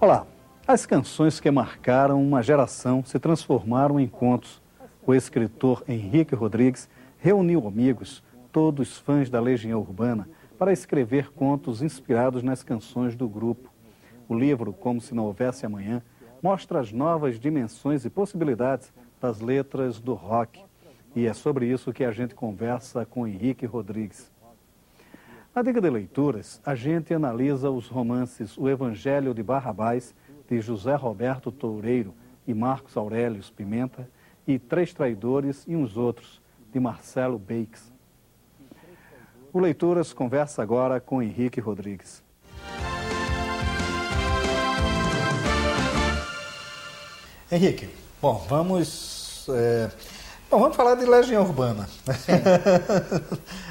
Olá, as canções que marcaram uma geração se transformaram em contos. O escritor Henrique Rodrigues reuniu amigos, todos fãs da Legião Urbana, para escrever contos inspirados nas canções do grupo. O livro, Como Se Não Houvesse Amanhã, mostra as novas dimensões e possibilidades das letras do rock. E é sobre isso que a gente conversa com Henrique Rodrigues. Na Dica de Leituras, a gente analisa os romances O Evangelho de Barrabás, de José Roberto Toureiro e Marcos Aurélio Pimenta, e Três Traidores e uns outros, de Marcelo Beix. O Leituras conversa agora com Henrique Rodrigues. Henrique, bom, vamos falar de Legião Urbana.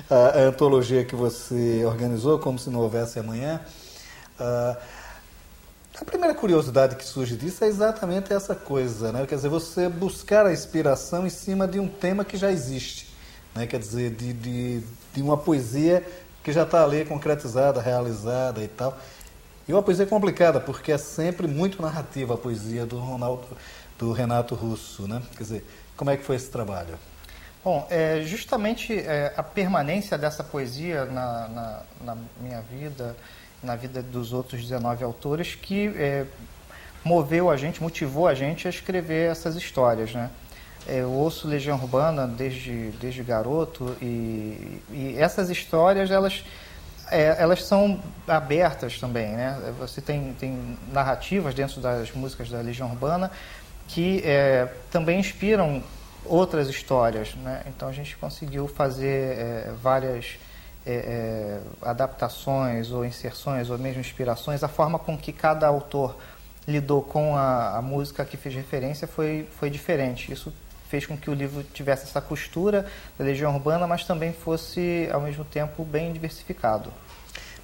A antologia que você organizou, Como Se Não Houvesse Amanhã. A primeira curiosidade que surge disso é exatamente essa coisa, né? Quer dizer, você buscar a inspiração em cima de um tema que já existe, né? Quer dizer, de uma poesia que já está ali concretizada, realizada e tal. E uma poesia complicada, porque é sempre muito narrativa a poesia do Renato Russo, né? Quer dizer, como é que foi esse trabalho? Bom, justamente a permanência dessa poesia na minha vida, na vida dos outros 19 autores, que motivou a gente a escrever essas histórias, né? Eu ouço Legião Urbana desde garoto e essas histórias, elas são abertas também, né? Você tem narrativas dentro das músicas da Legião Urbana que também inspiram outras histórias, né? Então a gente conseguiu fazer várias adaptações ou inserções ou mesmo inspirações. A forma com que cada autor lidou com a música que fez referência foi diferente. Isso fez com que o livro tivesse essa costura da Legião Urbana, mas também fosse, ao mesmo tempo, bem diversificado.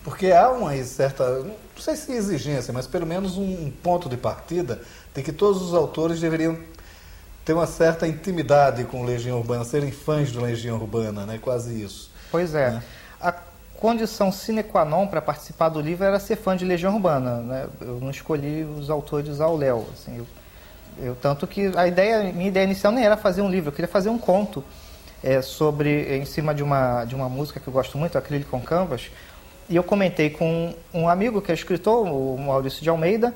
Porque há uma certa, não sei se exigência, mas pelo menos um ponto de partida de que todos os autores deveriam ter uma certa intimidade com Legião Urbana, serem fãs do Legião Urbana, né? Quase isso. Pois é. Né? A condição sine qua non para participar do livro era ser fã de Legião Urbana, né? Eu não escolhi os autores ao léu, assim, tanto que minha ideia inicial nem era fazer um livro, eu queria fazer um conto em cima de uma música que eu gosto muito, Acrílico on Canvas, e eu comentei com um amigo que é escritor, o Maurício de Almeida,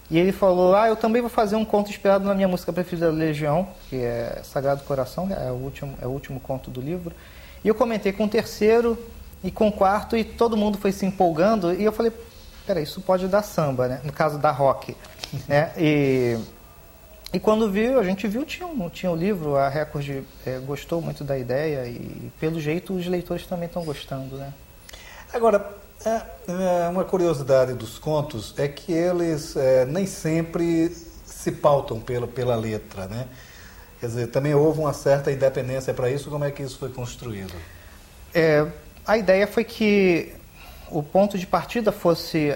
e ele falou, eu também vou fazer um conto inspirado na minha música preferida da Legião, que é Sagrado Coração, é o último conto do livro, e eu comentei com o terceiro e com o quarto, e todo mundo foi se empolgando, e eu falei, peraí, isso pode dar samba, né? No caso da rock, né? E quando a gente viu, tinha o livro, a Record gostou muito da ideia e, pelo jeito, os leitores também estão gostando, né? Agora, uma curiosidade dos contos é que eles nem sempre se pautam pela letra, né? Quer dizer, também houve uma certa independência para isso. Como é que isso foi construído? A ideia foi que o ponto de partida fosse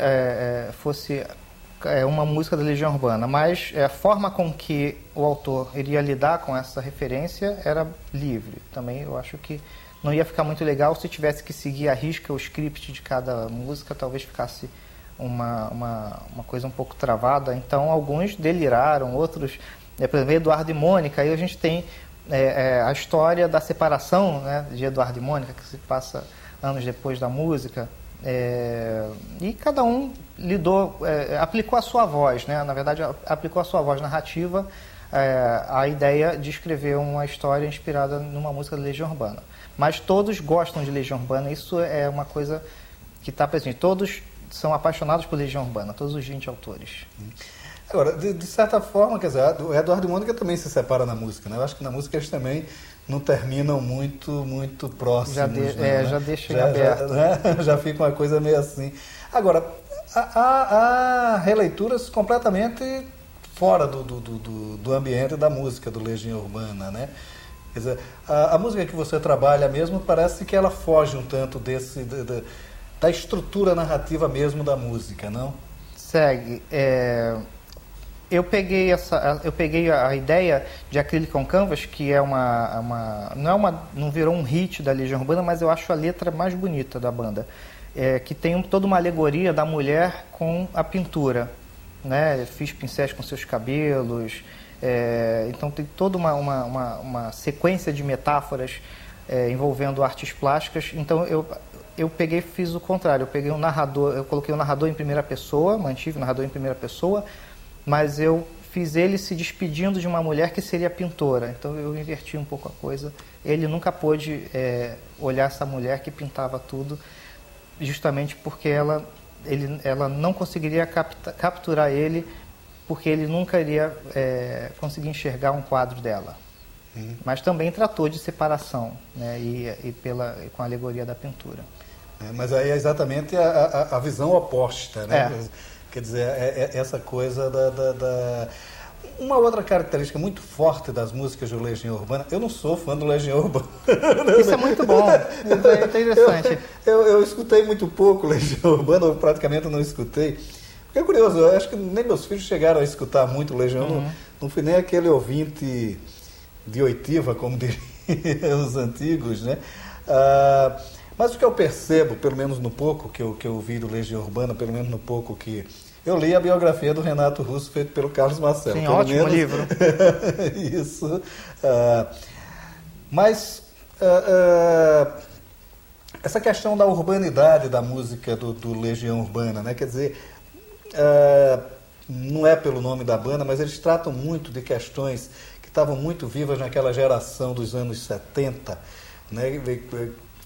uma música da Legião Urbana, mas a forma com que o autor iria lidar com essa referência era livre. Também eu acho que não ia ficar muito legal se tivesse que seguir à risca o script de cada música, talvez ficasse uma coisa um pouco travada. Então alguns deliraram, outros, por exemplo, Eduardo e Mônica, aí a gente tem a história da separação, né, de Eduardo e Mônica, que se passa anos depois da música. E cada um aplicou a sua voz, né? Na verdade, aplicou a sua voz narrativa a ideia de escrever uma história inspirada numa música da Legião Urbana. Mas todos gostam de Legião Urbana, isso é uma coisa que está presente. Todos são apaixonados por Legião Urbana, todos os 20 autores. Agora, de certa forma, quer dizer, o Eduardo e Mônica também se separa na música, né? Eu acho que na música eles também não terminam muito próximos. Já deixa em aberto. Já fica uma coisa meio assim. Agora, há releituras completamente fora do ambiente da música do Legião Urbana, né? Quer dizer, a música que você trabalha mesmo parece que ela foge um tanto da estrutura narrativa mesmo da música, não? Segue. Eu peguei a ideia de Acrílico on Canvas, que é não virou um hit da Legião Urbana, mas eu acho a letra mais bonita da banda, que tem toda uma alegoria da mulher com a pintura, né? Fiz pincéis com seus cabelos. Então tem toda uma sequência de metáforas envolvendo artes plásticas. Então eu peguei e fiz o contrário. Eu peguei um narrador, eu coloquei o narrador em primeira pessoa, mantive o narrador em primeira pessoa, mas eu fiz ele se despedindo de uma mulher que seria pintora. Então eu inverti um pouco a coisa. Ele nunca pôde olhar essa mulher que pintava tudo, justamente porque ela não conseguiria capturar ele, porque ele nunca iria conseguir enxergar um quadro dela. Mas também tratou de separação, né, com a alegoria da pintura. Mas aí é exatamente a visão oposta, né? Quer dizer, essa coisa da... Uma outra característica muito forte das músicas do Legião Urbana, eu não sou fã do Legião Urbana. Isso é muito bom, isso é interessante. Eu escutei muito pouco Legião Urbana, ou praticamente não escutei. Porque é curioso, eu acho que nem meus filhos chegaram a escutar muito Legião, não fui nem aquele ouvinte de oitiva, como diriam os antigos, né? Mas o que eu percebo, pelo menos no pouco que eu vi do Legião Urbana, pelo menos no pouco que... Eu li a biografia do Renato Russo, feito pelo Carlos Marcelo. Sim, ótimo livro. Isso. Mas essa questão da urbanidade da música do Legião Urbana, né? Quer dizer, não é pelo nome da banda, mas eles tratam muito de questões que estavam muito vivas naquela geração dos anos 70, né?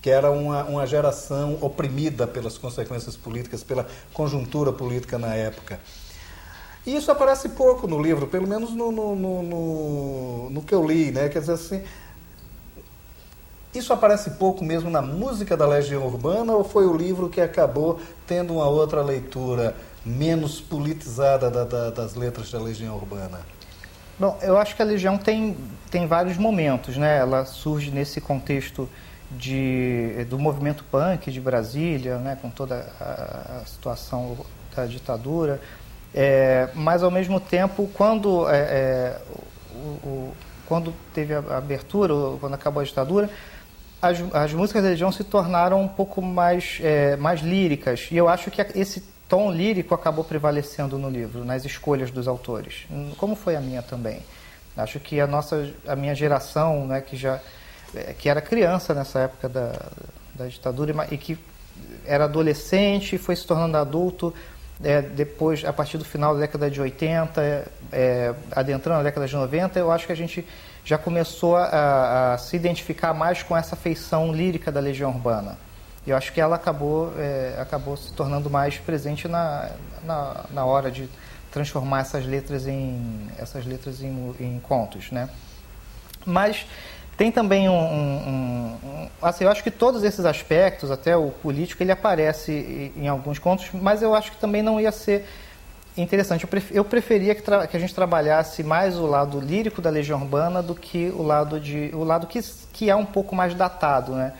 Que era uma geração oprimida pelas consequências políticas, pela conjuntura política na época. E isso aparece pouco no livro, pelo menos no que eu li, né? Quer dizer assim, isso aparece pouco mesmo na música da Legião Urbana, ou foi o livro que acabou tendo uma outra leitura menos politizada das letras da Legião Urbana? Bom, eu acho que a Legião tem vários momentos, né? Ela surge nesse contexto do movimento punk de Brasília, né, com toda a situação da ditadura, mas ao mesmo tempo, quando teve a abertura, quando acabou a ditadura, as músicas da Legião se tornaram um pouco mais líricas, e eu acho que esse tom lírico acabou prevalecendo no livro, nas escolhas dos autores, como foi a minha também. Acho que a minha geração, né, que era criança nessa época da ditadura e que era adolescente, foi se tornando adulto depois, a partir do final da década de 80, adentrando na década de 90, eu acho que a gente já começou a se identificar mais com essa feição lírica da Legião Urbana. Eu acho que ela acabou se tornando mais presente na hora de transformar essas letras em contos, né? Mas tem também assim, eu acho que todos esses aspectos, até o político, ele aparece em alguns contos, mas eu acho que também não ia ser interessante. Eu preferia que a gente trabalhasse mais o lado lírico da Legião Urbana do que o lado que é um pouco mais datado, né?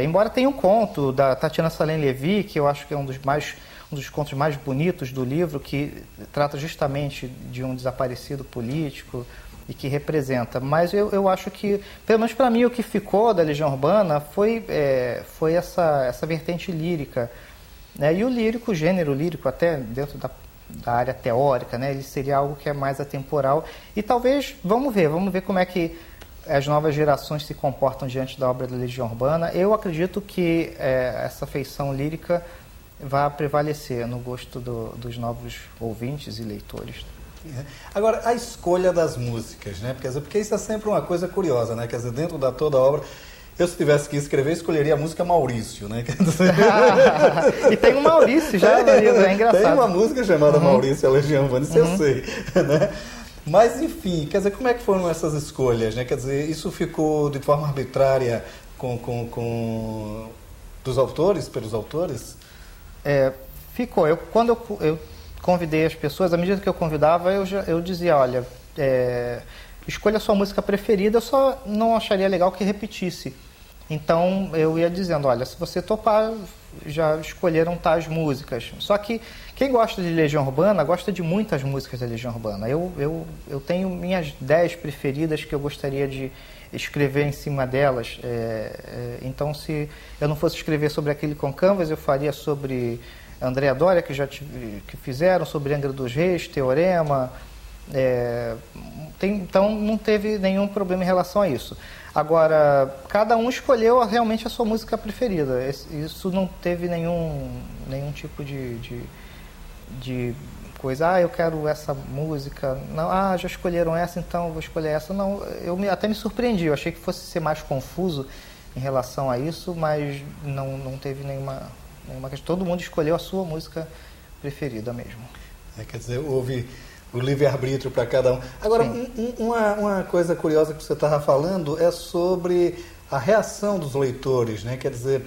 Embora tenha um conto da Tatiana Salem Levi, que eu acho que é um dos contos mais bonitos do livro, que trata justamente de um desaparecido político e que representa. Mas eu acho que, pelo menos para mim, o que ficou da Legião Urbana foi essa vertente lírica, né? E o gênero lírico, até dentro da área teórica, né? Ele seria algo que é mais atemporal. E talvez, vamos ver como é que as novas gerações se comportam diante da obra da Legião Urbana. Eu acredito que essa feição lírica vai prevalecer no gosto dos novos ouvintes e leitores. Agora, a escolha das músicas, né? Porque isso é sempre uma coisa curiosa, né? Quer dizer, dentro da toda a obra, eu se tivesse que escrever, escolheria a música Maurício, né? Quer dizer... E tem um Maurício já no livro, é engraçado. Tem uma música chamada Maurício, a Legião Urbana, isso eu sei, né? Mas, enfim, quer dizer, como é que foram essas escolhas, né? Quer dizer, isso ficou de forma arbitrária pelos autores? Ficou. Quando eu convidei as pessoas, à medida que eu convidava, eu dizia, olha, escolha a sua música preferida, eu só não acharia legal que repetisse. Então, eu ia dizendo, olha, se você topar, já escolheram tais músicas. Só que quem gosta de Legião Urbana, gosta de muitas músicas da Legião Urbana. Eu tenho minhas 10 preferidas que eu gostaria de escrever em cima delas. Então, se eu não fosse escrever sobre Aquele com Canvas, eu faria sobre Andréa Doria, que fizeram sobre Angra dos Reis, Teorema. Então não teve nenhum problema em relação a isso. Agora, cada um escolheu realmente a sua música preferida. Isso não teve nenhum tipo de coisa, eu quero essa música, não, já escolheram essa, então eu vou escolher essa. Não, até me surpreendi, eu achei que fosse ser mais confuso em relação a isso, mas não teve nenhuma questão. Todo mundo escolheu a sua música preferida mesmo. Quer dizer, houve o livre-arbítrio para cada um. Agora, uma coisa curiosa que você estava falando é sobre a reação dos leitores, né? Quer dizer,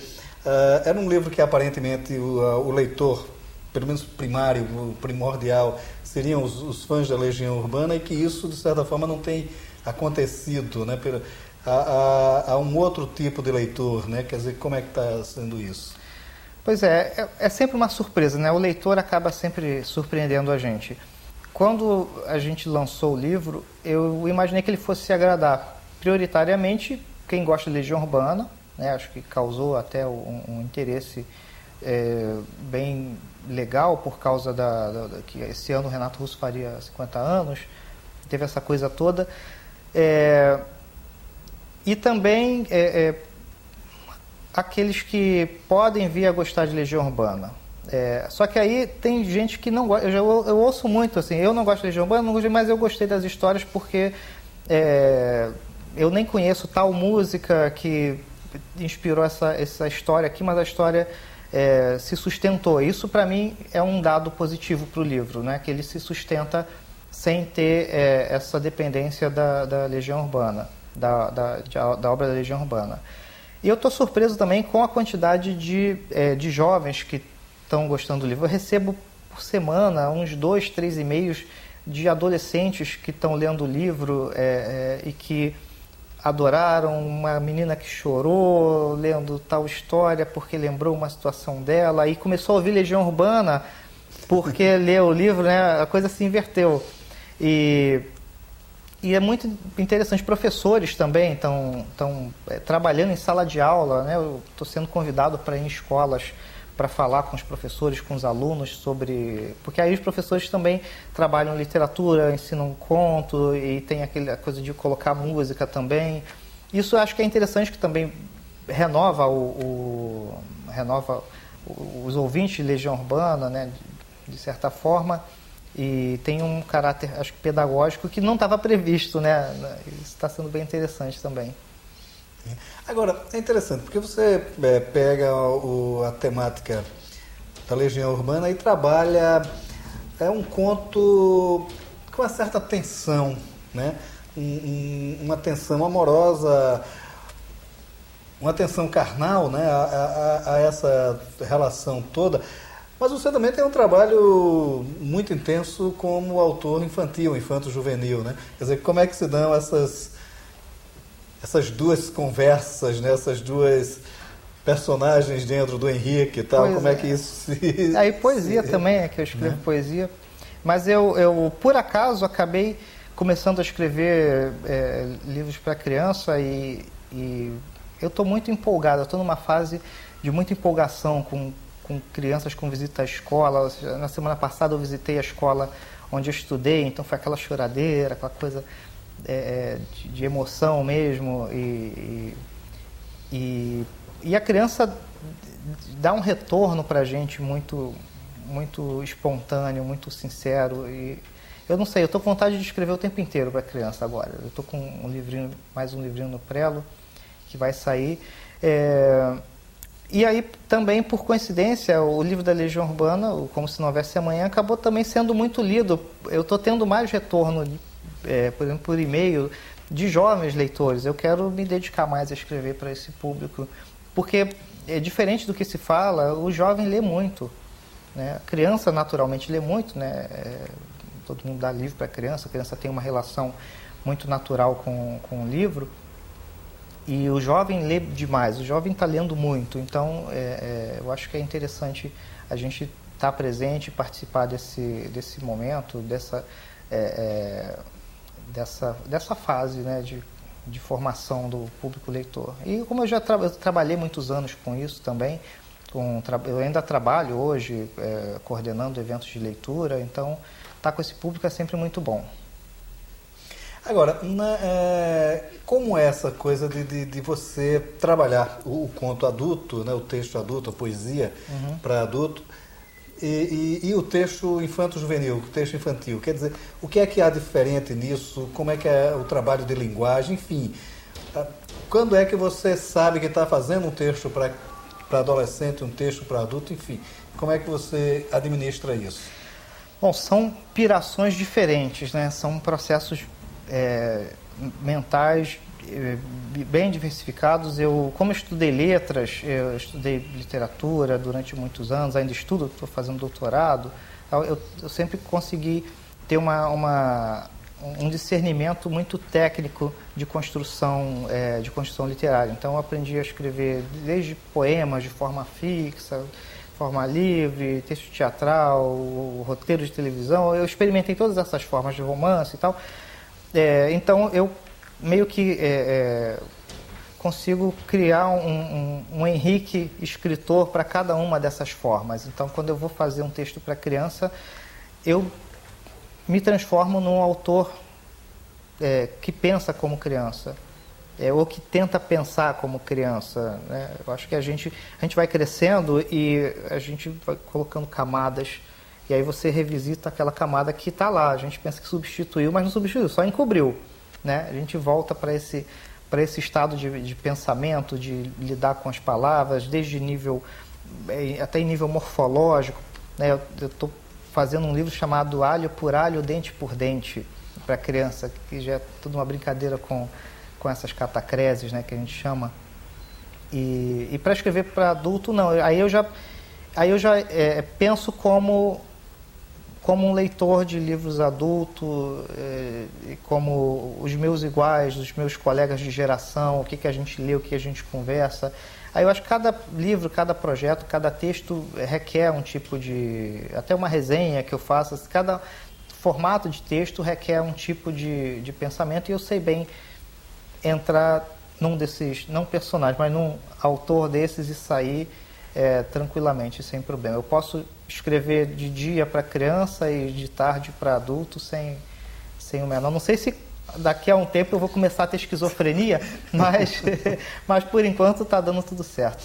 era um livro que aparentemente o leitor, pelo menos primário, primordial, seriam os fãs da Legião Urbana, e que isso, de certa forma, não tem acontecido, né? Há um outro tipo de leitor, né? Quer dizer, como é que está sendo isso? Pois é sempre uma surpresa, né? O leitor acaba sempre surpreendendo a gente. Quando a gente lançou o livro, eu imaginei que ele fosse agradar prioritariamente quem gosta de Legião Urbana, né? Acho que causou até um interesse bem legal, por causa que esse ano o Renato Russo faria 50 anos, teve essa coisa toda. E também aqueles que podem vir a gostar de Legião Urbana. Só que aí tem gente que não gosta. Eu ouço muito assim, eu não gosto de Legião Urbana, não gostei, mas eu gostei das histórias porque eu nem conheço tal música que inspirou essa história aqui, mas a história se sustentou. Isso para mim é um dado positivo para o livro, né? Que ele se sustenta sem ter essa dependência da Legião Urbana, da obra da Legião Urbana. E eu estou surpreso também com a quantidade de jovens que estão gostando do livro. Eu recebo por semana uns 2, 3 e-mails de adolescentes que estão lendo o livro e que adoraram. Uma menina que chorou lendo tal história porque lembrou uma situação dela e começou a ouvir Legião Urbana porque leu o livro, né? A coisa se inverteu. E é muito interessante. Professores também estão trabalhando em sala de aula, né? Eu estou sendo convidado para ir em escolas para falar com os professores, com os alunos sobre... Porque aí os professores também trabalham literatura, ensinam conto e tem aquela coisa de colocar música também. Isso eu acho que é interessante, que também renova os ouvintes de Legião Urbana, né, de certa forma, e tem um caráter, acho que pedagógico, que não estava previsto, né? Isso está sendo bem interessante também. Agora, é interessante, porque você pega a temática da Legião Urbana e trabalha um conto com uma certa tensão, né? Uma tensão amorosa, uma tensão carnal, né? A essa relação toda. Mas você também tem um trabalho muito intenso como autor infantil, infanto-juvenil, né? Quer dizer, como é que se dão essas duas conversas, né? Essas duas personagens dentro do Henrique e tal, como é que isso se... Aí poesia também, que eu escrevo poesia, mas eu por acaso acabei começando a escrever livros para criança e eu estou muito empolgado, eu estou numa fase de muita empolgação com crianças com visita à escola. Na semana passada eu visitei a escola onde eu estudei, então foi aquela choradeira, aquela coisa de emoção mesmo, e a criança dá um retorno para a gente muito, muito espontâneo, muito sincero. E eu não sei, eu estou com vontade de escrever o tempo inteiro para a criança agora. Eu estou com mais um livrinho no Prelo que vai sair. E aí também, por coincidência, o livro da Legião Urbana, o Como Se Não Houvesse Amanhã, acabou também sendo muito lido. Eu estou tendo mais retorno, por exemplo, por e-mail, de jovens leitores. Eu quero me dedicar mais a escrever para esse público, porque diferente do que se fala, o jovem lê muito, né? A criança naturalmente lê muito, né? Todo mundo dá livro para a criança tem uma relação muito natural com o livro. E o jovem lê demais, o jovem está lendo muito. Então, eu acho que é interessante a gente estar presente, participar desse momento, dessa fase, né, de formação do público leitor. E como eu trabalhei muitos anos com isso também, Eu ainda trabalho hoje coordenando eventos de leitura, então estar com esse público é sempre muito bom. Agora, como é essa coisa de você trabalhar o conto adulto, né, o texto adulto, a poesia para adulto, e o texto infanto-juvenil, o texto infantil? Quer dizer, o que é que há diferente nisso? Como é que é o trabalho de linguagem? Enfim, quando é que você sabe que está fazendo um texto para adolescente, um texto para adulto? Enfim, como é que você administra isso? Bom, são pirações diferentes, né? São processos mentais bem diversificados. Como eu estudei letras, eu estudei literatura durante muitos anos, ainda estudo, estou fazendo doutorado, eu sempre consegui ter um discernimento muito técnico de construção literária. Então eu aprendi a escrever desde poemas de forma fixa, forma livre, texto teatral, roteiro de televisão. Eu experimentei todas essas formas de romance e tal. Então eu meio que consigo criar um Henrique escritor para cada uma dessas formas. Então quando eu vou fazer um texto para criança, eu me transformo num autor que pensa como criança, ou que tenta pensar como criança, né? Eu acho que a gente vai crescendo e a gente vai colocando camadas, e aí você revisita aquela camada que está lá. A gente pensa que substituiu, mas não substituiu, só encobriu, né? A gente volta para esse estado de pensamento, de lidar com as palavras, desde nível, até em nível morfológico, né? Eu estou fazendo um livro chamado Alho por Alho, Dente por Dente, para criança, que já é tudo uma brincadeira com essas catacreses, né, que a gente chama. E para escrever para adulto, não. Aí eu já penso como um leitor de livros adulto, como os meus iguais, os meus colegas de geração, o que a gente lê, o que a gente conversa. Aí eu acho que cada livro, cada projeto, cada texto requer um tipo de... Até uma resenha que eu faço, cada formato de texto requer um tipo de pensamento, e eu sei bem entrar num desses, não personagem, mas num autor desses e sair tranquilamente, sem problema. Eu posso escrever de dia para criança e de tarde para adulto sem o menor. Não sei se daqui a um tempo eu vou começar a ter esquizofrenia, mas por enquanto está dando tudo certo.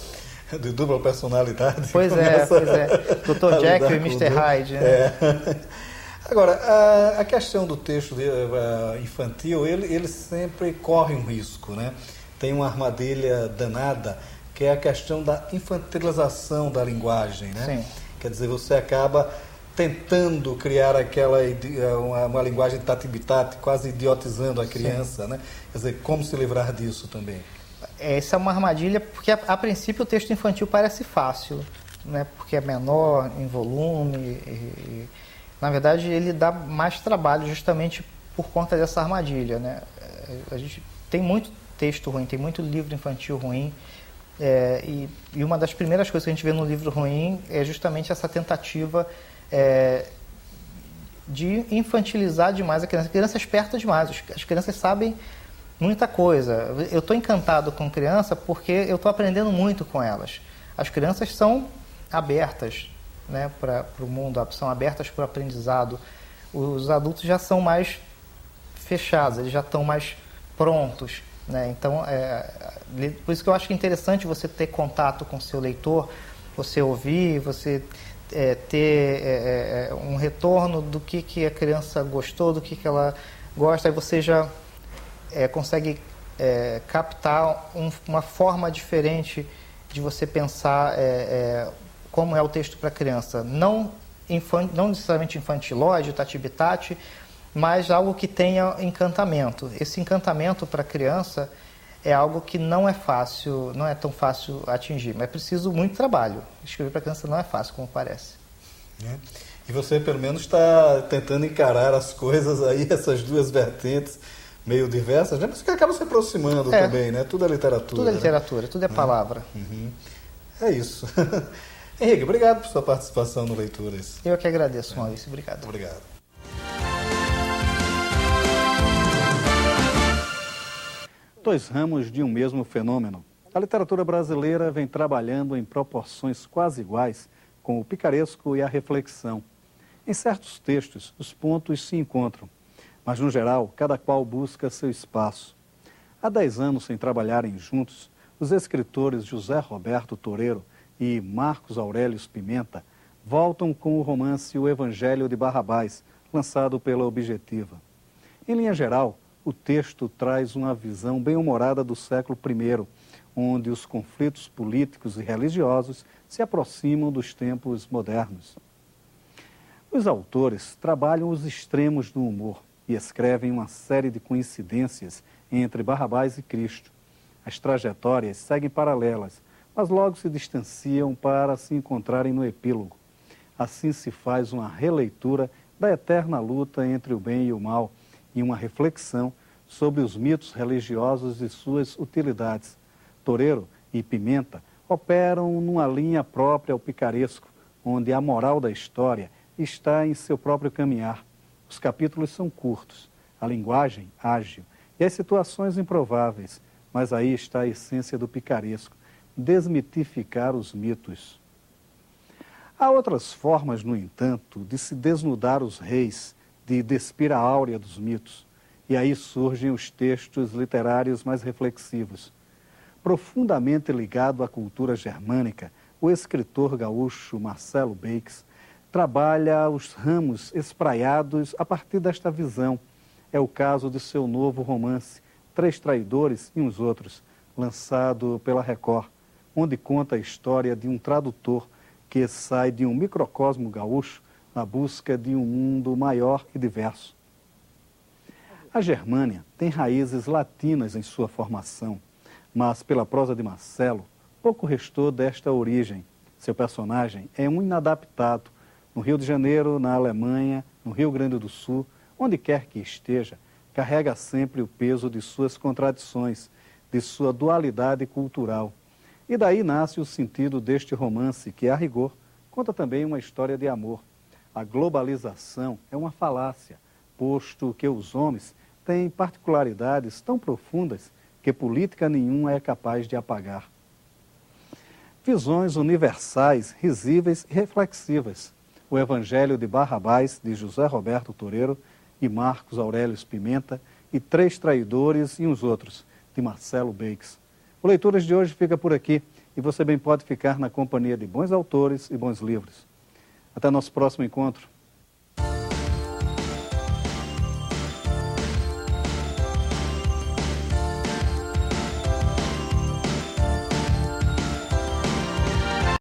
De dupla personalidade. Pois é. Dr. Jekyll e Mr. Hyde. Né? Agora, a questão do texto infantil, ele sempre corre um risco, né? Tem uma armadilha danada, que é a questão da infantilização da linguagem, né? Sim. Quer dizer, você acaba tentando criar uma linguagem tati-bitati, quase idiotizando a criança, né? Quer dizer, como se livrar disso também? Essa é uma armadilha, porque a princípio o texto infantil parece fácil, né? Porque é menor em volume e na verdade ele dá mais trabalho justamente por conta dessa armadilha, né? A gente tem muito texto ruim, tem muito livro infantil ruim, e uma das primeiras coisas que a gente vê no livro ruim é justamente essa tentativa de infantilizar demais a criança. A criança esperta demais, as crianças sabem muita coisa. Eu estou encantado com criança porque eu estou aprendendo muito com elas. As crianças são abertas, né, para o mundo, são abertas para o aprendizado. Os adultos já são mais fechados, eles já estão mais prontos, né? Então, por isso que eu acho que é interessante você ter contato com o seu leitor, você ouvir, você ter um retorno do que a criança gostou, do que ela gosta, aí você já consegue captar uma forma diferente de você pensar como é o texto para criança. Não necessariamente infantilóide, tati-bitati, mas algo que tenha encantamento. Esse encantamento para a criança é algo que não é fácil, não é tão fácil atingir, mas é preciso muito trabalho. Escrever para criança não é fácil, como parece. E você, pelo menos, está tentando encarar as coisas aí, essas duas vertentes meio diversas, né? Mas que acaba se aproximando também, né? Tudo é literatura. Tudo é literatura, né? Tudo é palavra. Uhum. É isso. Henrique, obrigado por sua participação no Leituras. Eu que agradeço, Maurício. Obrigado. Obrigado. Dois ramos de um mesmo fenômeno. A literatura brasileira vem trabalhando em proporções quase iguais com o picaresco e a reflexão. Em certos textos, os pontos se encontram, mas, no geral, cada qual busca seu espaço. Há 10 anos sem trabalharem juntos, os escritores José Roberto Toreiro e Marcos Aurélio Pimenta voltam com o romance O Evangelho de Barrabás, lançado pela Objetiva. Em linha geral, o texto traz uma visão bem-humorada do século I, onde os conflitos políticos e religiosos se aproximam dos tempos modernos. Os autores trabalham os extremos do humor e escrevem uma série de coincidências entre Barrabás e Cristo. As trajetórias seguem paralelas, mas logo se distanciam para se encontrarem no epílogo. Assim se faz uma releitura da eterna luta entre o bem e o mal e uma reflexão sobre os mitos religiosos e suas utilidades. Toreiro e Pimenta operam numa linha própria ao picaresco, onde a moral da história está em seu próprio caminhar. Os capítulos são curtos, a linguagem ágil e as situações improváveis, mas aí está a essência do picaresco, desmitificar os mitos. Há outras formas, no entanto, de se desnudar os reis, de despir a áurea dos mitos, e aí surgem os textos literários mais reflexivos. Profundamente ligado à cultura germânica, o escritor gaúcho Marcelo Beix trabalha os ramos espraiados a partir desta visão. É o caso de seu novo romance, 3 Traidores e uns Outros, lançado pela Record, onde conta a história de um tradutor que sai de um microcosmo gaúcho na busca de um mundo maior e diverso. A Germânia tem raízes latinas em sua formação, mas pela prosa de Marcelo, pouco restou desta origem. Seu personagem é um inadaptado. No Rio de Janeiro, na Alemanha, no Rio Grande do Sul, onde quer que esteja, carrega sempre o peso de suas contradições, de sua dualidade cultural. E daí nasce o sentido deste romance, que, a rigor, conta também uma história de amor. A globalização é uma falácia, posto que os homens têm particularidades tão profundas que política nenhuma é capaz de apagar. Visões universais, risíveis e reflexivas. O Evangelho de Barrabás, de José Roberto Toreiro e Marcos Aurélio Pimenta, e 3 Traidores e uns Outros, de Marcelo Beix. O Leituras de hoje fica por aqui e você bem pode ficar na companhia de bons autores e bons livros. Até nosso próximo encontro.